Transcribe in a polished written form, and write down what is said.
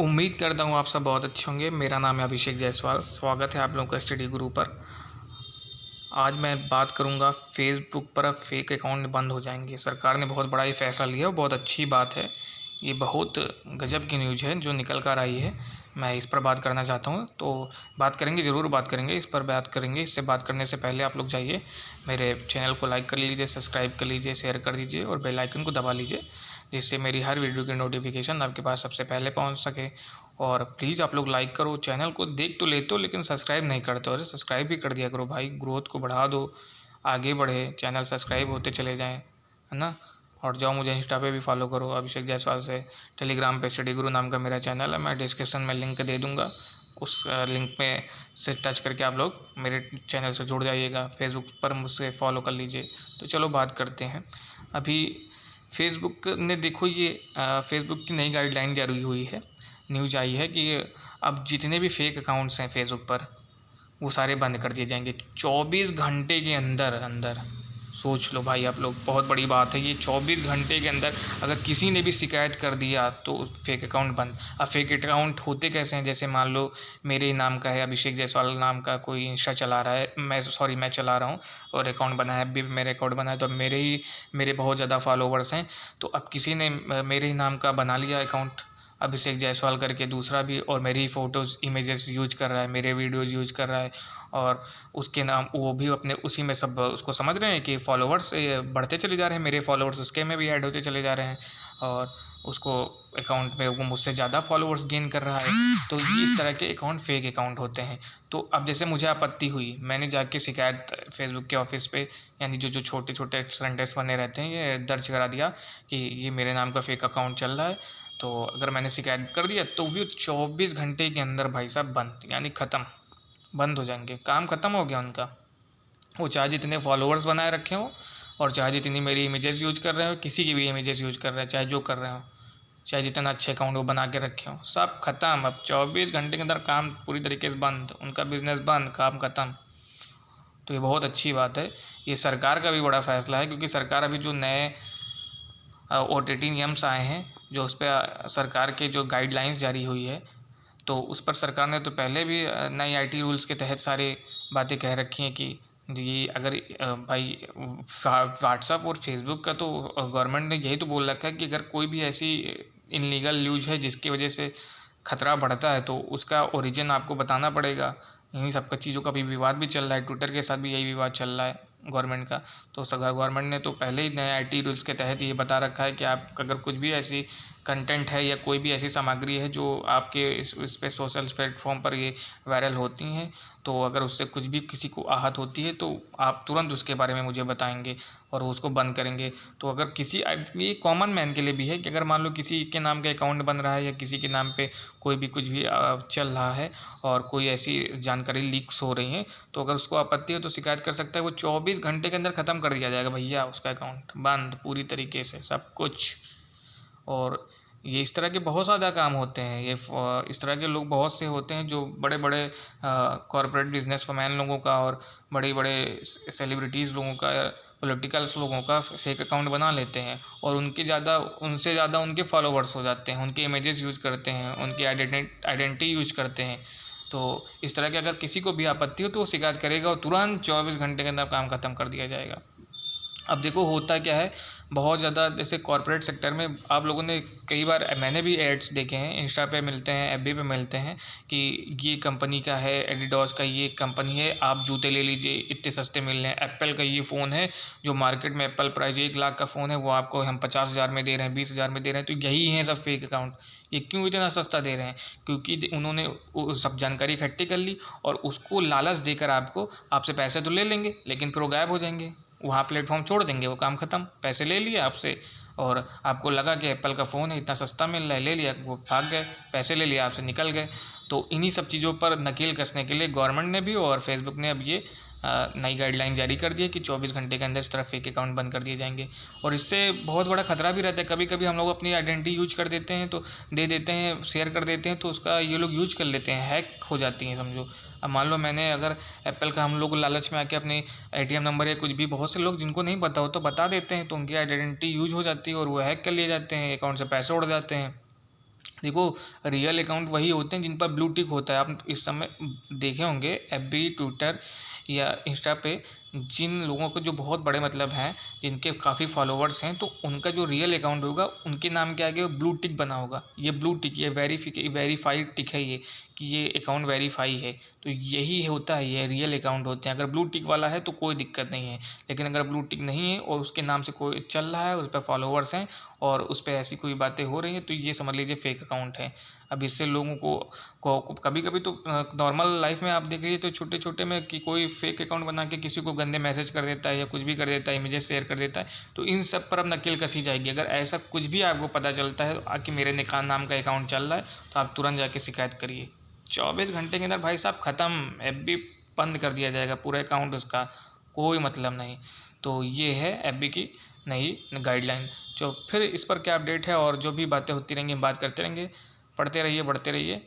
उम्मीद करता हूँ आप सब बहुत अच्छे होंगे। मेरा नाम है अभिषेक जायसवाल। स्वागत है आप लोगों का स्टडी गुरु पर। आज मैं बात करूँगा फ़ेसबुक पर अब फ़ेक अकाउंट बंद हो जाएंगे। सरकार ने बहुत बड़ा ही फ़ैसला लिया और बहुत अच्छी बात है। ये बहुत गजब की न्यूज़ है जो निकल कर आई है। मैं इस पर बात करना चाहता हूँ, तो बात करेंगे, ज़रूर बात करेंगे, इस पर बात करेंगे। इससे बात करने से पहले आप लोग जाइए मेरे चैनल को लाइक कर लीजिए, सब्सक्राइब कर लीजिए, शेयर कर दीजिए और बेल आइकन को दबा लीजिए, जिससे मेरी हर वीडियो की नोटिफिकेशन आपके पास सबसे पहले पहुँच सके। और प्लीज़ आप लोग लाइक करो, चैनल को देख तो लेते हो लेकिन सब्सक्राइब नहीं करते हो। अरे सब्सक्राइब भी कर दिया करो भाई, ग्रोथ को बढ़ा दो, आगे बढ़े, चैनल सब्सक्राइब होते चले जाएँ, है ना। और जाओ, मुझे इंस्टा पे भी फॉलो करो अभिषेक जायसवाल से। टेलीग्राम पे स्टडी गुरु नाम का मेरा चैनल है, मैं डिस्क्रिप्शन में लिंक दे दूँगा। उस लिंक में से टच करके आप लोग मेरे चैनल से जुड़ जाइएगा। फेसबुक पर मुझसे फॉलो कर लीजिए। तो चलो बात करते हैं। अभी फेसबुक ने देखो ये फेसबुक की नई गाइडलाइन जारी हुई है। न्यूज़ आई है कि अब जितने भी फेक अकाउंट्स हैं फेसबुक पर वो सारे बंद कर दिए जाएंगे 24 घंटे के अंदर अंदर। सोच लो भाई आप लोग, बहुत बड़ी बात है ये। 24 घंटे के अंदर अगर किसी ने भी शिकायत कर दिया तो फेक अकाउंट बंद। अब फेक अकाउंट होते कैसे हैं, जैसे मान लो मेरे नाम का है, अभिषेक जायसवाल नाम का कोई इंस्टा चला रहा है, मैं चला रहा हूँ और अकाउंट बना है, अभी मेरे अकाउंट बना है, तो अब मेरे बहुत ज़्यादा फॉलोवर्स हैं। तो अब किसी ने मेरे ही नाम का बना लिया अकाउंट, अभिषेक जायसवाल करके दूसरा भी, और मेरी फ़ोटोज़ इमेजेस यूज कर रहा है, मेरे वीडियोज़ यूज कर रहा है, और उसके नाम वो भी अपने उसी में सब उसको समझ रहे हैं कि फॉलोवर्स बढ़ते चले जा रहे हैं, मेरे फॉलोवर्स उसके में भी ऐड होते चले जा रहे हैं, और उसको अकाउंट में वो मुझसे ज़्यादा फॉलोवर्स गेन कर रहा है। तो इस तरह के अकाउंट फेक अकाउंट होते हैं। तो अब जैसे मुझे आपत्ति हुई, मैंने जाके शिकायत फेसबुक के ऑफिस पे, यानी जो जो छोटे छोटे सेंटेंस बने रहते हैं, ये दर्ज करा दिया कि ये मेरे नाम का फेक अकाउंट चल रहा है। तो अगर मैंने शिकायत कर दिया तो वो 24 घंटे के अंदर भाई साहब बंद, यानी ख़त्म, बंद हो जाएंगे, काम ख़त्म हो गया उनका। वो चाहे जितने फॉलोअर्स बनाए रखे हों और चाहे जितनी मेरी इमेजेस यूज कर रहे हो, किसी की भी इमेजेस यूज कर रहे हैं, चाहे जो कर रहे हो, चाहे जितना अच्छे अकाउंट वो बना के रखे हो, सब ख़त्म। अब 24 घंटे के अंदर काम पूरी तरीके से बंद, उनका बिजनेस बंद, काम ख़त्म। तो ये बहुत अच्छी बात है। ये सरकार का भी बड़ा फैसला है, क्योंकि सरकार अभी जो नए OTT नियम्स आए हैं, जो उस पर सरकार के जो गाइडलाइंस जारी हुई है, तो उस पर सरकार ने तो पहले भी नई IT रूल्स के तहत सारी बातें कह रखी हैं कि ये अगर भाई व्हाट्सअप और फेसबुक का तो गवर्नमेंट ने यही तो बोल रखा है कि अगर कोई भी ऐसी इनलीगल न्यूज़ है जिसकी वजह से खतरा बढ़ता है तो उसका ओरिजिन आपको बताना पड़ेगा। इन्हीं सब का चीज़ों का भी विवाद भी चल रहा है, ट्विटर के साथ भी यही विवाद चल रहा है गवर्नमेंट का। तो गवर्नमेंट ने तो पहले ही नए IT रूल्स के तहत ये बता रखा है कि आप अगर कुछ भी ऐसी कंटेंट है या कोई भी ऐसी सामग्री है जो आपके इस पे सोशल प्लेटफॉर्म पर ये वायरल होती हैं, तो अगर उससे कुछ भी किसी को आहत होती है तो आप तुरंत उसके बारे में मुझे बताएंगे और उसको बंद करेंगे। तो अगर किसी, ये कॉमन मैन के लिए भी है कि अगर मान लो किसी के नाम का अकाउंट बन रहा है या किसी के नाम पे कोई भी कुछ भी चल रहा है और कोई ऐसी जानकारी लीक्स हो रही हैं, तो अगर उसको आपत्ति हो तो शिकायत कर सकता है। वो 24 घंटे के अंदर ख़त्म कर दिया जाएगा भैया, उसका अकाउंट बंद पूरी तरीके से, सब कुछ। और ये इस तरह के बहुत ज़्यादा काम होते हैं। ये इस तरह के लोग बहुत से होते हैं जो बड़े बड़े कॉरपोरेट बिजनेसमैन लोगों का और बड़े बड़े सेलिब्रिटीज़ लोगों का, पॉलिटिकल्स लोगों का फेक अकाउंट बना लेते हैं और उनसे ज़्यादा उनके फॉलोवर्स हो जाते हैं, उनके इमेजेस यूज़ करते हैं, उनकी आइडेंटिटी यूज़ करते हैं। तो इस तरह के अगर किसी को भी आपत्ति हो तो वो शिकायत करेगा और तुरंत 24 घंटे के अंदर काम ख़त्म कर दिया जाएगा। अब देखो होता क्या है, बहुत ज़्यादा जैसे कॉर्पोरेट सेक्टर में आप लोगों ने कई बार, मैंने भी एड्स देखे हैं, इंस्टा पे मिलते हैं, FB पे मिलते हैं कि ये कंपनी का है, एडिडास का ये कंपनी है, आप जूते ले लीजिए इतने सस्ते मिल रहे हैं। एप्पल का ये फ़ोन है, जो मार्केट में एप्पल प्राइस 1 लाख का फ़ोन है वो आपको हम 50,000 में दे रहे हैं, 20,000 में दे रहे हैं। तो यही है सब फेक अकाउंट। ये क्यों इतना सस्ता दे रहे हैं? क्योंकि उन्होंने वो सब जानकारी इकट्ठी कर ली और उसको लालच देकर आपसे पैसे तो ले लेंगे लेकिन फिर वो गायब हो जाएंगे, वहाँ प्लेटफॉर्म छोड़ देंगे, वो काम ख़त्म। पैसे ले लिए आपसे और आपको लगा कि एप्पल का फ़ोन है, इतना सस्ता मिल रहा है, ले लिया, वो भाग गए, पैसे ले लिए आपसे, निकल गए। तो इन्हीं सब चीज़ों पर नकेल कसने के लिए गवर्नमेंट ने भी और फेसबुक ने अब ये नई गाइडलाइन जारी कर दी है कि 24 घंटे के अंदर इस तरह फेक अकाउंट बंद कर दिए जाएंगे। और इससे बहुत बड़ा खतरा भी रहता है। कभी कभी हम लोग अपनी आइडेंटिटी यूज कर देते हैं, तो दे देते हैं, शेयर कर देते हैं, तो उसका ये लोग यूज कर लेते हैं, हैक हो जाती हैं समझो। अब मान लो मैंने अगर एप्पल का, हम लोग लालच में आके अपने ATM नंबर या कुछ भी, बहुत से लोग जिनको नहीं पता हो तो बता देते हैं, तो उनकी आइडेंटिटी यूज हो जाती है और वो हैक कर लिए जाते हैं, अकाउंट से पैसे उड़ जाते हैं। देखो, रियल अकाउंट वही होते हैं जिन पर ब्लू टिक होता है। आप इस समय देखे होंगे एफबी, ट्विटर या इंस्टा पे जिन लोगों को जो बहुत बड़े मतलब हैं, जिनके काफ़ी फॉलोवर्स हैं, तो उनका जो रियल अकाउंट होगा उनके नाम के आगे ब्लू टिक बना होगा। ये ब्लू टिक, ये वेरीफाइड टिक है ये, कि ये अकाउंट वेरीफाई है। तो यही होता है, ये रियल अकाउंट होते हैं। अगर ब्लू टिक वाला है तो कोई दिक्कत नहीं है, लेकिन अगर ब्लू टिक नहीं है और उसके नाम से कोई चल रहा है, उस पर फॉलोवर्स हैं और उस पर ऐसी कोई बातें हो रही हैं, तो ये समझ लीजिए फेक अकाउंट है। अब इससे लोगों को कभी कभी तो नॉर्मल लाइफ में आप देख लीजिए तो छोटे छोटे में कि कोई फेक अकाउंट बना के किसी को गंदे मैसेज कर देता है या कुछ भी कर देता है, इमेजेस शेयर कर देता है, तो इन सब पर अब नकेल कसी जाएगी। अगर ऐसा कुछ भी आपको पता चलता है कि मेरे निकान नाम का अकाउंट चल रहा है, तो आप तुरंत जाके शिकायत करिए। 24 घंटे के अंदर भाई साहब ख़त्म, एफबी बंद कर दिया जाएगा, पूरा अकाउंट उसका, कोई मतलब नहीं। तो ये है एफबी की नई गाइडलाइन। जो फिर इस पर क्या अपडेट है और जो भी बातें होती रहेंगी हम बात करते रहेंगे। पढ़ते रहिए, बढ़ते रहिए।